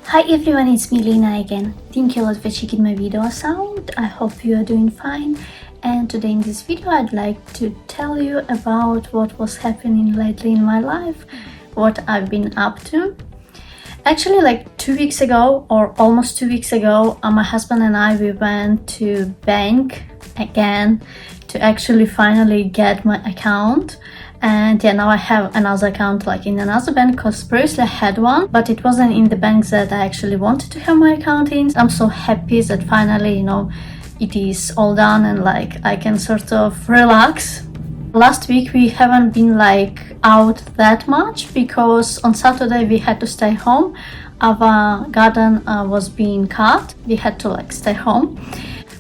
Hi everyone, it's me Lena again. Thank you a lot for checking my videos out. I hope you are doing fine. And today in this video I'd like to tell you about what was happening lately in my life, what I've been up to. Actually, like 2 weeks ago, or almost 2 weeks ago, my husband and I, we went to bank again to actually finally get my account. And yeah, now I have another account like in another bank, because previously I had one, but it wasn't in the bank that I actually wanted to have my account in. I'm so happy that finally, it is all done and like I can sort of relax. Last week we haven't been like out that much because on Saturday we had to stay home. Our garden was being cut. We had to like stay home.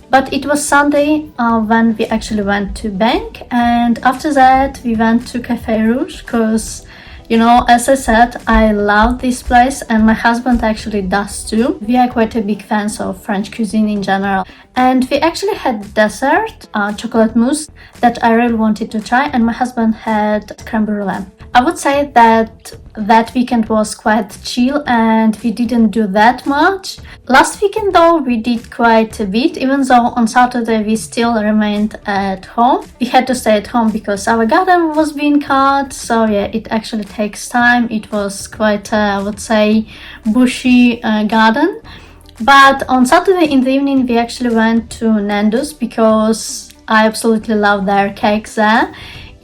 But it was Sunday when we actually went to bank, and after that we went to Cafe Rouge because, as I said, I love this place and my husband actually does too. We are quite a big fans of French cuisine in general. And we actually had dessert, chocolate mousse, that I really wanted to try, and my husband had creme brulee. I would say that weekend was quite chill and we didn't do that much. Last weekend though we did quite a bit, even though on Saturday we still remained at home. We had to stay at home because our garden was being cut, so yeah, it actually takes time. It was quite I would say bushy garden. But on Saturday in the evening we actually went to Nando's because I absolutely love their cakes there.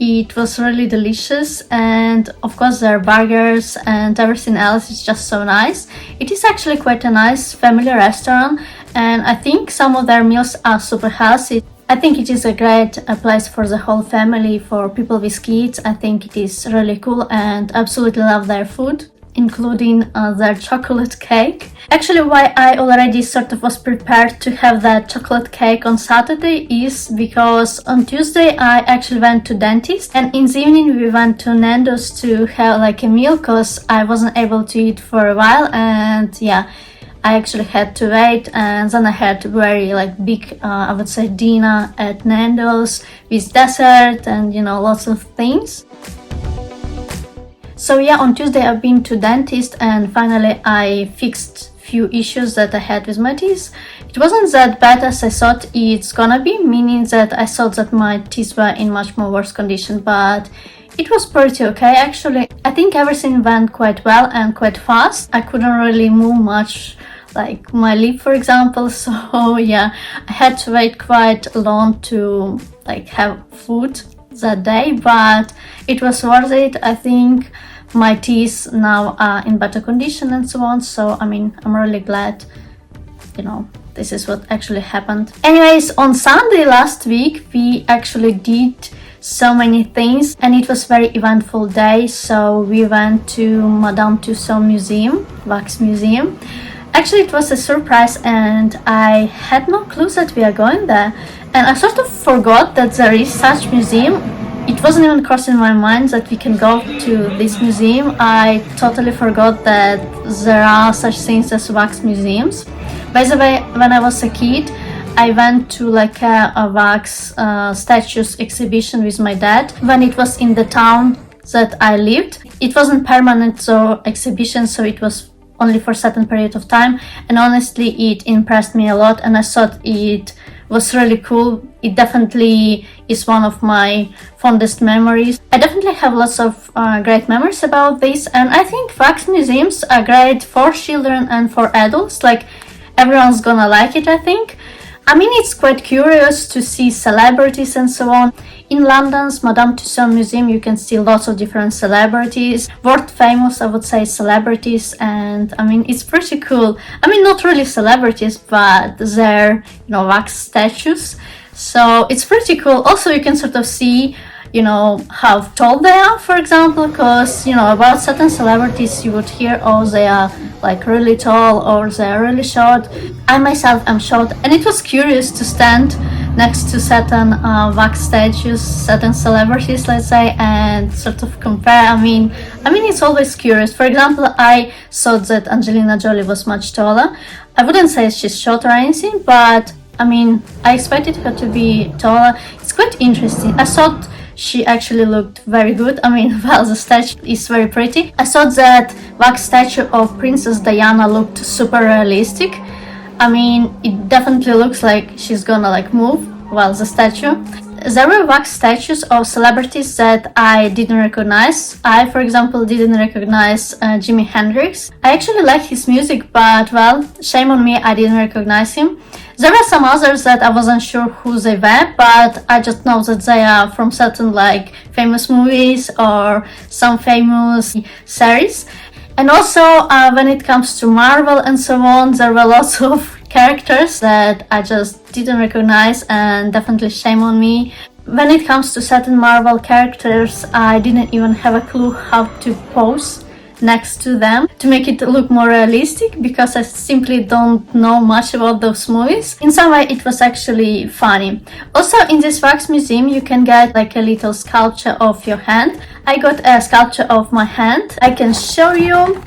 It was really delicious, and of course their burgers and everything else is just so nice. It is actually quite a nice family restaurant, and I think some of their meals are super healthy. I think it is a great place for the whole family, for people with kids. I think it is really cool and absolutely love their food, including their chocolate cake. Actually, why I already sort of was prepared to have that chocolate cake on Saturday is because on Tuesday I actually went to dentist, and in the evening we went to Nando's to have like a meal because I wasn't able to eat for a while, and yeah, I actually had to wait, and then I had a very like big I would say dinner at Nando's with dessert and lots of things. So yeah, on Tuesday I've been to dentist and finally I fixed few issues that I had with my teeth. It wasn't that bad as I thought it's gonna be, meaning that I thought that my teeth were in much more worse condition, but it was pretty okay actually. I think everything went quite well and quite fast. I couldn't really move much, like my lip for example, so yeah, I had to wait quite long to like have food that day, but it was worth it. I think my teeth now are in better condition and so on, so I'm really glad this is what actually happened. Anyways, on Sunday last week we actually did so many things and it was very eventful day. So we went to Madame Tussauds museum, wax museum. Actually it was a surprise and I had no clue that we are going there, and I sort of forgot that there is such museum. It wasn't even crossing my mind that we can go to this museum. I totally forgot that there are such things as wax museums. By the way, when I was a kid, I went to like a wax statues exhibition with my dad when it was in the town that I lived. It wasn't permanent exhibition, so it was only for a certain period of time, and honestly it impressed me a lot and I thought it was really cool. It definitely is one of my fondest memories. I definitely have lots of great memories about this, and I think wax museums are great for children and for adults. Like everyone's gonna like it, I think. It's quite curious to see celebrities and so on. In London's Madame Tussauds Museum you can see lots of different celebrities, world famous I would say celebrities, and it's pretty cool. Not really celebrities, but they're wax statues, so it's pretty cool. Also you can sort of see how tall they are, for example, because about certain celebrities you would hear, oh, they are like really tall or they are really short. I myself am short, and it was curious to stand next to certain wax statues, certain celebrities, let's say, and sort of compare. It's always curious. For example, I thought that Angelina Jolie was much taller. I wouldn't say she's short or anything, but I expected her to be taller. It's quite interesting. I thought she actually looked very good. I mean, well, the statue is very pretty. I thought that wax statue of Princess Diana looked super realistic. I mean, it definitely looks like she's gonna like move, well, the statue. There were wax statues of celebrities that I didn't recognize. I, for example, didn't recognize Jimi Hendrix. I actually like his music, but well, shame on me, I didn't recognize him. There were some others that I wasn't sure who they were, but I just know that they are from certain like famous movies or some famous series. And also, when it comes to Marvel and so on, there were lots of characters that I just didn't recognize, and definitely shame on me. When it comes to certain Marvel characters, I didn't even have a clue how to pose next to them to make it look more realistic, because I simply don't know much about those movies. In some way it was actually funny. Also, in this wax museum you can get like a little sculpture of your hand. I got a sculpture of my hand. I can show you.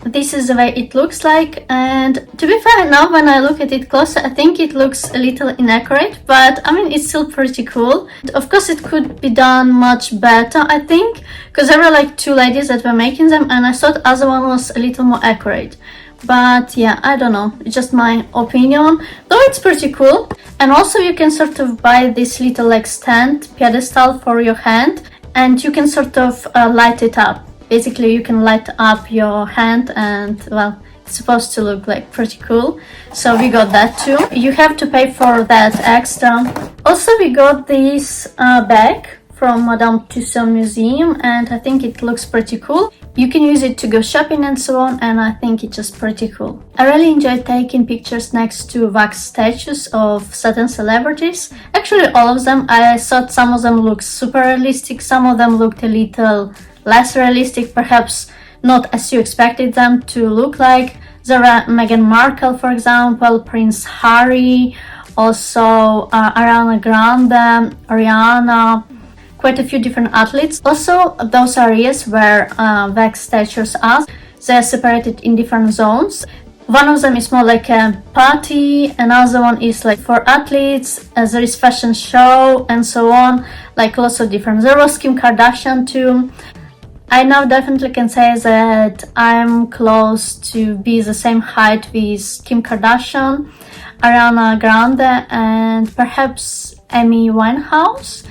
This is the way it looks like, and to be fair, now when I look at it closer, I think it looks a little inaccurate, but I mean, it's still pretty cool. Of course, it could be done much better, I think, because there were like two ladies that were making them, and I thought the other one was a little more accurate. But yeah, I don't know, it's just my opinion, though it's pretty cool. And also you can sort of buy this little like stand pedestal for your hand, and you can sort of light it up. Basically, you can light up your hand, and well, it's supposed to look like pretty cool. So we got that too. You have to pay for that extra. Also, we got this bag from Madame Tussauds museum, and I think it looks pretty cool. You can use it to go shopping and so on, and I think it's just pretty cool. I really enjoyed taking pictures next to wax statues of certain celebrities. Actually, all of them. I thought some of them looked super realistic, some of them looked a little less realistic, perhaps not as you expected them to look like. There are Meghan Markle, for example, Prince Harry, also Ariana Grande, Rihanna, quite a few different athletes. Also, those areas where wax statues are, they are separated in different zones. One of them is more like a party, another one is like for athletes, there is fashion show and so on, like lots of different. There was Kim Kardashian too. I now definitely can say that I'm close to be the same height with Kim Kardashian, Ariana Grande, and perhaps Amy Winehouse.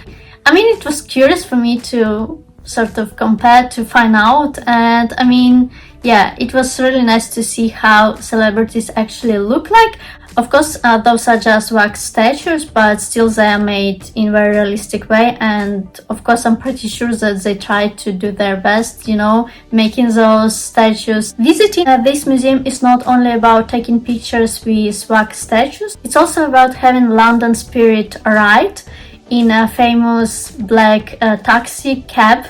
I mean, it was curious for me to sort of compare, to find out, and I mean, yeah, it was really nice to see how celebrities actually look like. Of course, those are just wax statues, but still they are made in a very realistic way, and of course I'm pretty sure that they tried to do their best, you know, making those statues. Visiting this museum is not only about taking pictures with wax statues, it's also about having London spirit ride in a famous black taxi cab.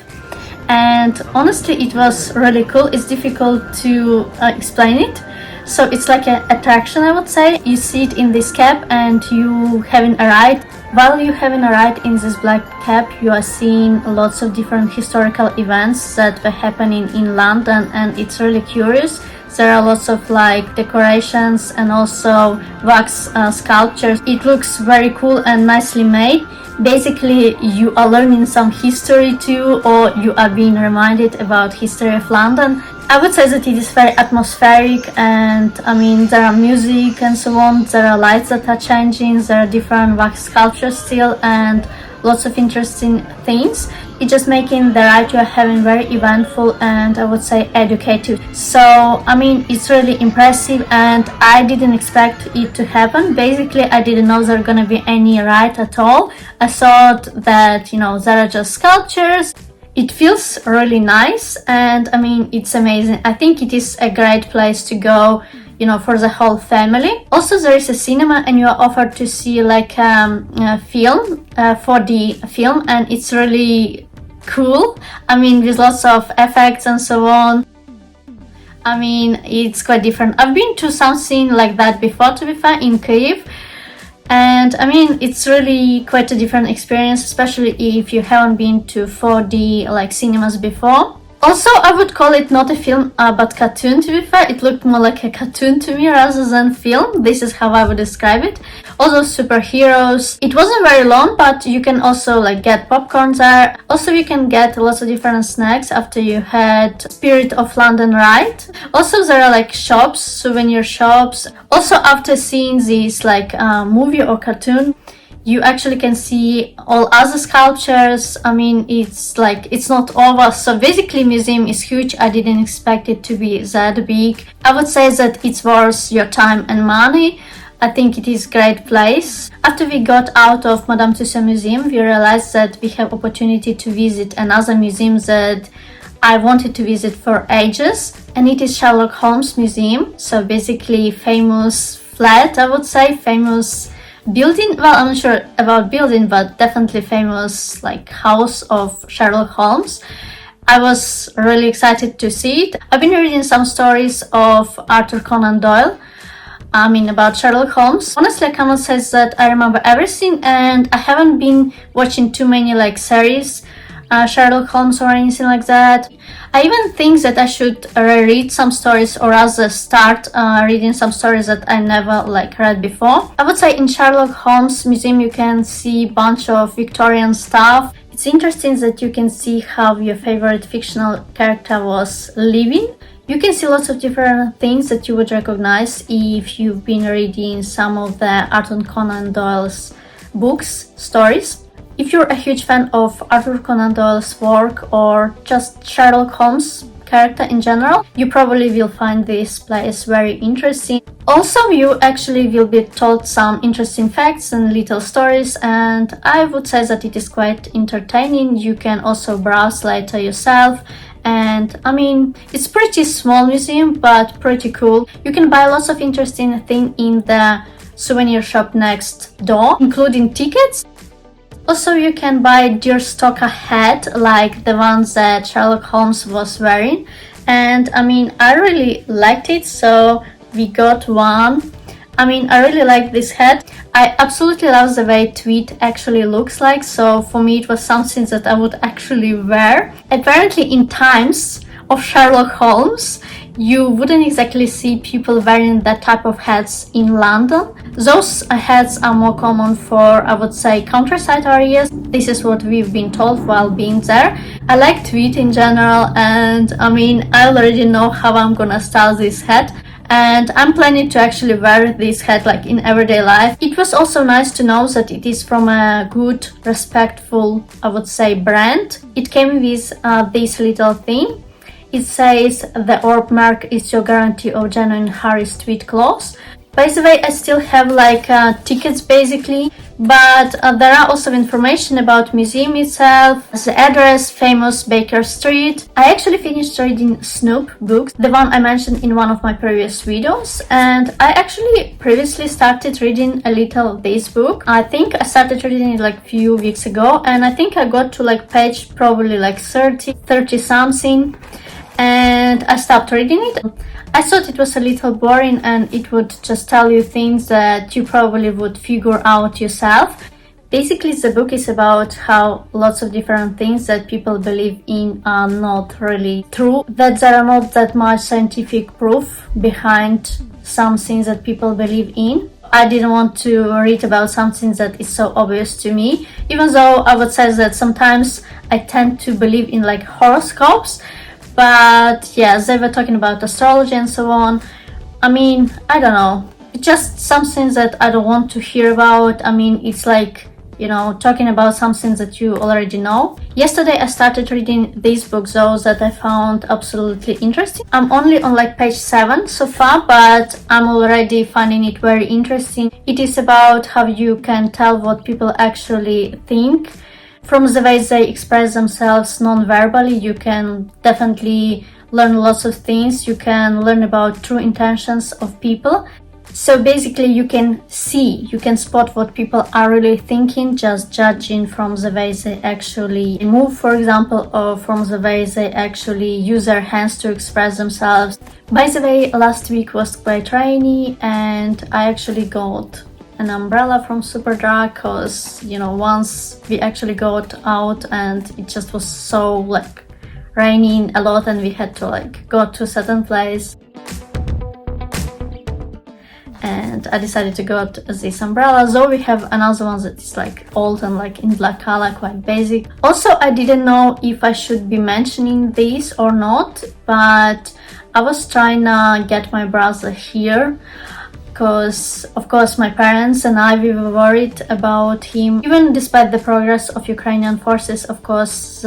And honestly, it was really cool. It's difficult to explain it. So it's like an attraction, I would say. You sit in this cab and you having a ride. While you having a ride in this black cab, you are seeing lots of different historical events that were happening in London, and it's really curious. There are lots of like decorations and also wax sculptures. It looks very cool and nicely made. Basically, you are learning some history too, or you are being reminded about history of London. I would say that it is very atmospheric, and I mean, there are music and so on, there are lights that are changing, there are different wax sculptures still, and lots of interesting things. It's just making the ride you're having very eventful and I would say educative. So I mean, it's really impressive, and I didn't expect it to happen. Basically, I didn't know there gonna be any ride at all. I thought that, you know, there are just sculptures. It feels really nice, and I mean, it's amazing. I think it is a great place to go, you know, for the whole family. Also, there is a cinema and you are offered to see like a film, 4D film, and it's really cool. I mean, with lots of effects and so on. I mean, it's quite different. I've been to something like that before, to be fair, in Kyiv. And I mean, it's really quite a different experience, especially if you haven't been to 4D like cinemas before. Also, I would call it not a film, but cartoon, to be fair. It looked more like a cartoon to me rather than film. This is how I would describe it. Also, superheroes. It wasn't very long, but you can also like get popcorn there. Also, you can get lots of different snacks after you had Spirit of London ride. Also, there are like shops, souvenir shops. Also, after seeing this like movie or cartoon, you actually can see all other sculptures. I mean, it's not over. So basically, museum is huge. I didn't expect it to be that big. I would say that it's worth your time and money. I think it is a great place. After we got out of Madame Tussauds museum, we realized that we have opportunity to visit another museum that I wanted to visit for ages, and it is Sherlock Holmes museum. So basically, famous flat, I would say, famous building. Well, I'm not sure about building, but definitely famous like house of Sherlock Holmes. I was really excited to see it. I've been reading some stories of Arthur Conan Doyle. I mean, about Sherlock Holmes. Honestly, I cannot say that I remember everything, and I haven't been watching too many like series, Sherlock Holmes or anything like that. I even think that I should read some stories, or rather start reading some stories that I never like read before. I would say in Sherlock Holmes museum you can see a bunch of Victorian stuff. It's interesting that you can see how your favorite fictional character was living. You can see lots of different things that you would recognize if you've been reading some of the Arthur Conan Doyle's books, stories. If you're a huge fan of Arthur Conan Doyle's work or just Sherlock Holmes character in general, you probably will find this place very interesting. Also, you actually will be told some interesting facts and little stories, and I would say that it is quite entertaining. You can also browse later yourself, and I mean, it's pretty small museum but pretty cool. You can buy lots of interesting things in the souvenir shop next door, including tickets. Also, you can buy deerstalker hat like the ones that Sherlock Holmes was wearing, and I mean, I really liked it, so we got one. I mean, I really like this hat. I absolutely love the way tweed actually looks like, so for me it was something that I would actually wear. Apparently in times of Sherlock Holmes, you wouldn't exactly see people wearing that type of hats in London. Those hats are more common for, I would say, countryside areas. This is what we've been told while being there. I like tweed in general, and I mean, I already know how I'm gonna style this hat, and I'm planning to actually wear this hat like in everyday life. It was also nice to know that it is from a good, respectful, I would say, brand. It came with this little thing. It says the orb mark is your guarantee of genuine Harry's tweed clothes. By the way, I still have like tickets basically, but there are also information about museum itself, the address, famous Baker Street. I actually finished reading Snoop books, the one I mentioned in one of my previous videos, and I actually previously started reading a little of this book. I think I started reading it like a few weeks ago, and I think I got to like page probably like 30 something, and I stopped reading it. I thought it was a little boring and it would just tell you things that you probably would figure out yourself. Basically, the book is about how lots of different things that people believe in are not really true, that there are not that much scientific proof behind some things that people believe in. I didn't want to read about something that is so obvious to me, even though I would say that sometimes I tend to believe in like horoscopes. But yeah, they were talking about astrology and so on. I mean, I don't know. It's just something that I don't want to hear about. I mean, it's like, you know, talking about something that you already know. Yesterday I started reading this book, those that I found absolutely interesting. I'm only on like page 7 so far, but I'm already finding it very interesting. It is about how you can tell what people actually think. From the way they express themselves non-verbally, you can definitely learn lots of things. You can learn about true intentions of people. So basically you can spot what people are really thinking, just judging from the way they actually move, for example, or from the way they actually use their hands to express themselves. By the way, last week was quite rainy, and I actually got an umbrella from Superdrug because, you know, once we actually got out and it just was so like raining a lot and we had to like go to a certain place. And I decided to go to this umbrella, though we have another one that is like old and like in black color, quite basic. Also, I didn't know if I should be mentioning this or not, but I was trying to get my brother here because of course my parents and I, we were worried about him. Even despite the progress of Ukrainian forces, of course,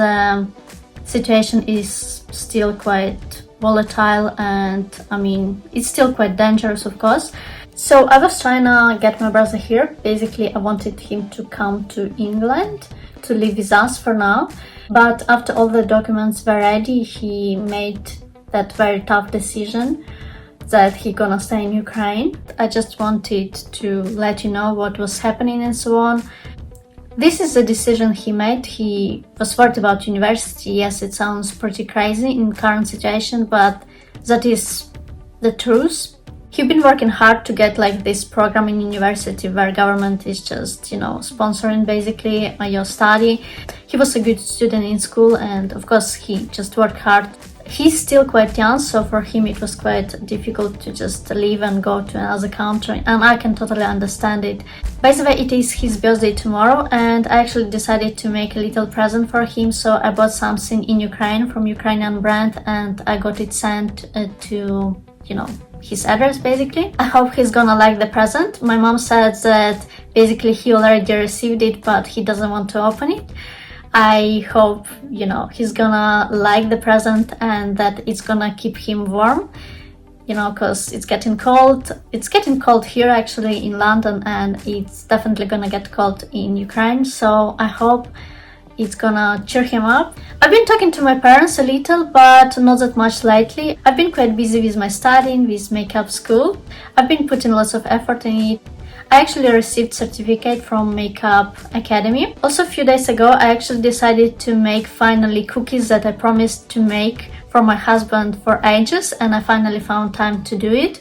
situation is still quite volatile, and I mean, it's still quite dangerous, of course. So I was trying to get my brother here. Basically, I wanted him to come to England to live with us for now. But after all the documents were ready, he made that very tough decision that he gonna stay in Ukraine. I just wanted to let you know what was happening and so on. This is the decision he made. He was worried about university. Yes, it sounds pretty crazy in current situation, but that is the truth. He's been working hard to get like this program in university where government is just, you know, sponsoring basically your study. He was a good student in school and of course he just worked hard. He's still quite young, so for him it was quite difficult to just leave and go to another country, and I can totally understand it. By the way, it is his birthday tomorrow and I actually decided to make a little present for him, so I bought something in Ukraine from Ukrainian brand and I got it sent to, you know, his address basically. I hope he's gonna like the present. My mom said that basically he already received it but he doesn't want to open it. I hope, you know, he's gonna like the present and that it's gonna keep him warm, you know, because it's getting cold. It's getting cold here actually in London, and it's definitely gonna get cold in Ukraine, so I hope it's gonna cheer him up. I've been talking to my parents a little, but not that much lately. I've been quite busy with my studying, with makeup school. I've been putting lots of effort in it. I actually received certificate from Makeup Academy. Also a few days ago, I actually decided to make finally cookies that I promised to make for my husband for ages, and I finally found time to do it.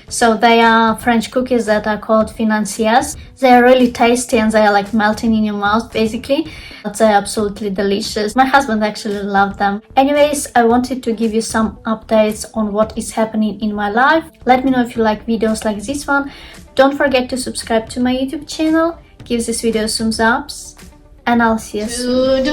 So they are French cookies that are called financiers. They are really tasty and they are like melting in your mouth basically. They're absolutely delicious. My husband actually loved them. Anyways, I wanted to give you some updates on what is happening in my life. Let me know if you like videos like this one. Don't forget to subscribe to my YouTube channel. Give this video a thumbs up. And I'll see you soon.